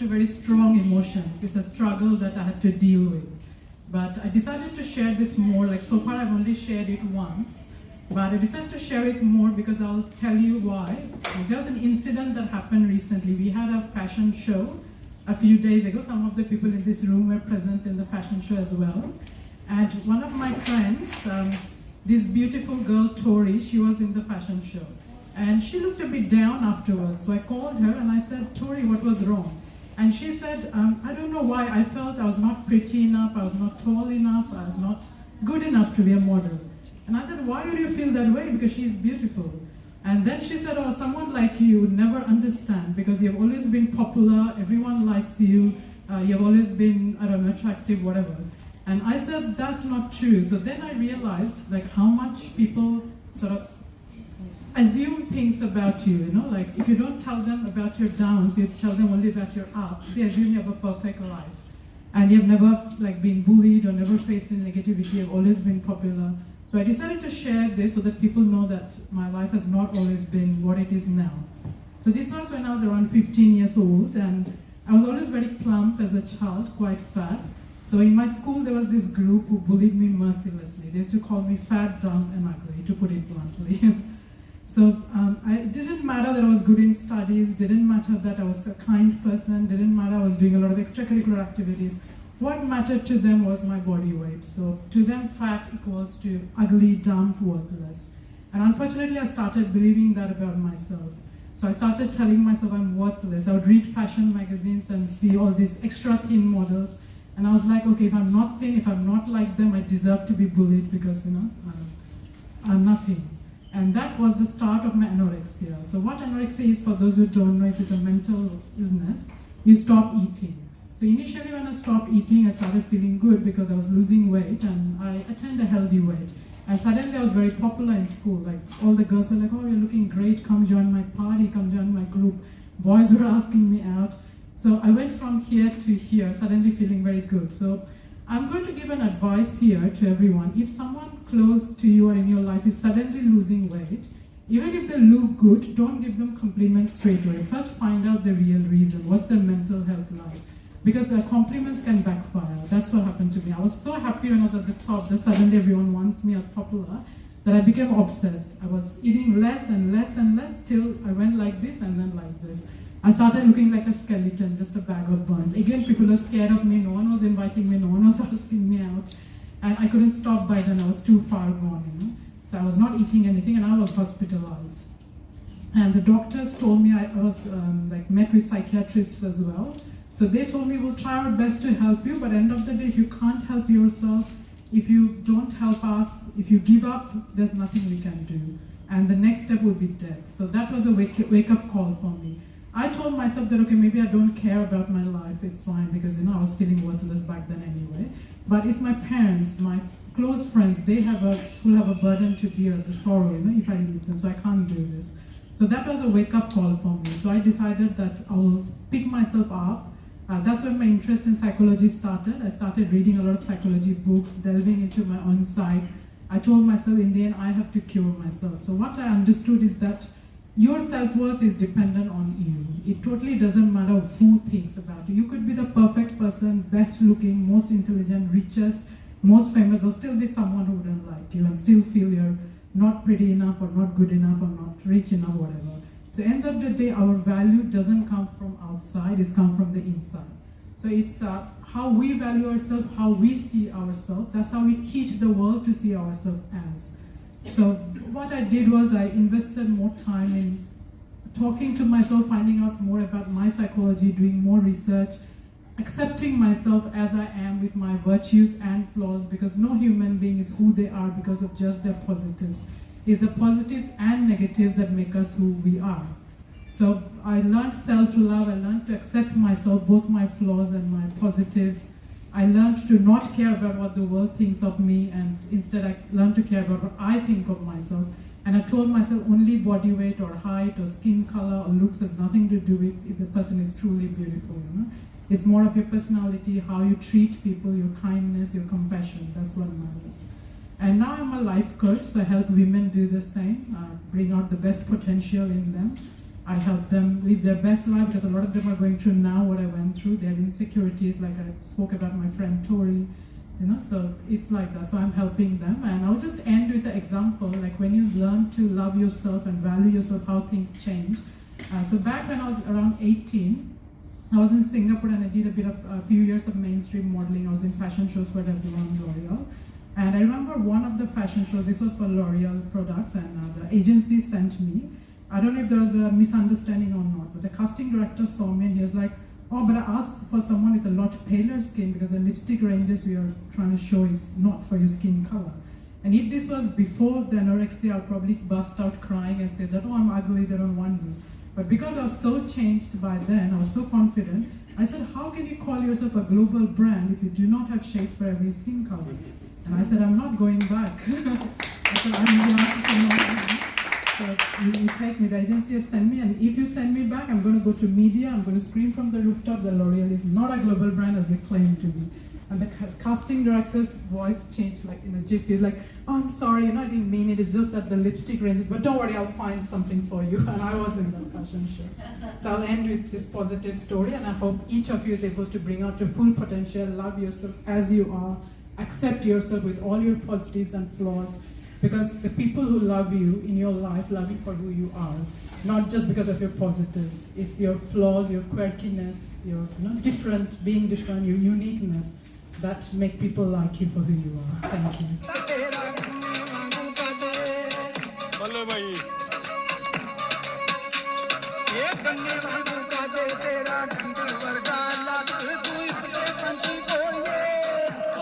to very strong emotions. It's a struggle that I had to deal with. But I decided to share this more, like so far I've only shared it once, but I decided to share it more because I'll tell you why. There was an incident that happened recently. We had a fashion show a few days ago. Some of the people in this room were present in the fashion show as well. And one of my friends, this beautiful girl, Tori, she was in the fashion show. And she looked a bit down afterwards. So I called her and I said, Tori, what was wrong? And she said, I don't know why, I felt I was not pretty enough, I was not tall enough, I was not good enough to be a model. And I said, why do you feel that way? Because she is beautiful. And then she said, oh, someone like you would never understand because you've always been popular, everyone likes you, you've always been, I don't know, attractive, whatever. And I said, that's not true. So then I realized like how much people sort of assume things about you, you know, like if you don't tell them about your downs, you tell them only about your ups, they assume you have a perfect life. And you've never like been bullied or never faced any negativity, you've always been popular. So I decided to share this so that people know that my life has not always been what it is now. So this was when I was around 15 years old and I was always very plump as a child, quite fat. So in my school there was this group who bullied me mercilessly. They used to call me fat, dumb and ugly, to put it bluntly. So it didn't matter that I was good in studies, didn't matter that I was a kind person, didn't matter I was doing a lot of extracurricular activities. What mattered to them was my body weight. So to them, fat equals to ugly, dumb, worthless. And unfortunately, I started believing that about myself. So I started telling myself I'm worthless. I would read fashion magazines and see all these extra thin models. And I was like, okay, if I'm not thin, if I'm not like them, I deserve to be bullied because, you know, I'm nothing. And that was the start of my anorexia. So what anorexia is, for those who don't know, is a mental illness. You stop eating. So initially when I stopped eating, I started feeling good because I was losing weight and I attained a healthy weight. And suddenly I was very popular in school. Like all the girls were like, oh, you're looking great, come join my party, come join my group. Boys were asking me out. So I went from here to here, suddenly feeling very good. So I'm going to give an advice here to everyone. If someone close to you or in your life is suddenly losing weight, even if they look good, don't give them compliments straight away. First find out the real reason. What's their mental health like? Because compliments can backfire. That's what happened to me. I was so happy when I was at the top that suddenly everyone wants me as popular that I became obsessed. I was eating less and less and less till I went like this and then like this. I started looking like a skeleton, just a bag of bones. Again, people were scared of me. No one was inviting me. No one was asking me out. And I couldn't stop by then. I was too far gone, you know. So I was not eating anything and I was hospitalized. And the doctors told me, I was met with psychiatrists as well. So they told me, we'll try our best to help you, but at the end of the day, if you can't help yourself, if you don't help us, if you give up, there's nothing we can do. And the next step will be death. So that was a wake-up call for me. I told myself that, okay, maybe I don't care about my life, it's fine, because, you know, I was feeling worthless back then anyway. But it's my parents, my close friends, they will have a burden to bear, the sorrow, you know, if I leave them, so I can't do this. So that was a wake-up call for me. So I decided that I'll pick myself up. That's when my interest in psychology started. I started reading a lot of psychology books, delving into my own side. I told myself in the end, I have to cure myself. So what I understood is that your self-worth is dependent on you. It totally doesn't matter who thinks about you. You could be the perfect person, best looking, most intelligent, richest, most famous. There'll still be someone who wouldn't like you and still feel you're not pretty enough or not good enough or not rich enough, whatever. So end of the day, our value doesn't come from outside, it's come from the inside. So it's how we value ourselves, how we see ourselves. That's how we teach the world to see ourselves as. So what I did was I invested more time in talking to myself, finding out more about my psychology, doing more research, accepting myself as I am with my virtues and flaws, because no human being is who they are because of just their positives. It's the positives and negatives that make us who we are. So I learned self-love, I learned to accept myself, both my flaws and my positives. I learned to not care about what the world thinks of me, and instead I learned to care about what I think of myself. And I told myself only body weight or height or skin color or looks has nothing to do with if the person is truly beautiful. You know? It's more of your personality, how you treat people, your kindness, your compassion. That's what matters. And now I'm a life coach, so I help women do the same, bring out the best potential in them. I help them live their best life, because a lot of them are going through now what I went through. They have insecurities, like I spoke about my friend Tori, so it's like that. So I'm helping them, and I'll just end with the example, like when you learn to love yourself and value yourself, how things change. So back when I was around 18, I was in Singapore and I did a few years of mainstream modeling. I was in fashion shows for everyone on L'Oreal. And I remember one of the fashion shows, this was for L'Oreal products, and the agency sent me. I don't know if there was a misunderstanding or not, but the casting director saw me and he was like, oh, but I asked for someone with a lot paler skin because the lipstick ranges we are trying to show is not for your skin color. And if this was before the anorexia, I'd probably bust out crying and say that, oh, I'm ugly, they don't want me. But because I was so changed by then, I was so confident, I said, how can you call yourself a global brand if you do not have shades for every skin color? And I said, I'm not going back. I said, I'm young. So you take me, the agency has sent me, and if you send me back, I'm going to go to media, I'm going to scream from the rooftops that L'Oreal is not a global brand as they claim to be. And the casting director's voice changed like in a jiffy. He's like, oh, I'm sorry, I didn't mean it, it's just that the lipstick ranges, but don't worry, I'll find something for you. And I was in the fashion show. So I'll end with this positive story, and I hope each of you is able to bring out your full potential, love yourself as you are, accept yourself with all your positives and flaws, because the people who love you in your life love you for who you are, not just because of your positives. It's your flaws, your quirkiness, your being different, your uniqueness that make people like you for who you are. Thank you.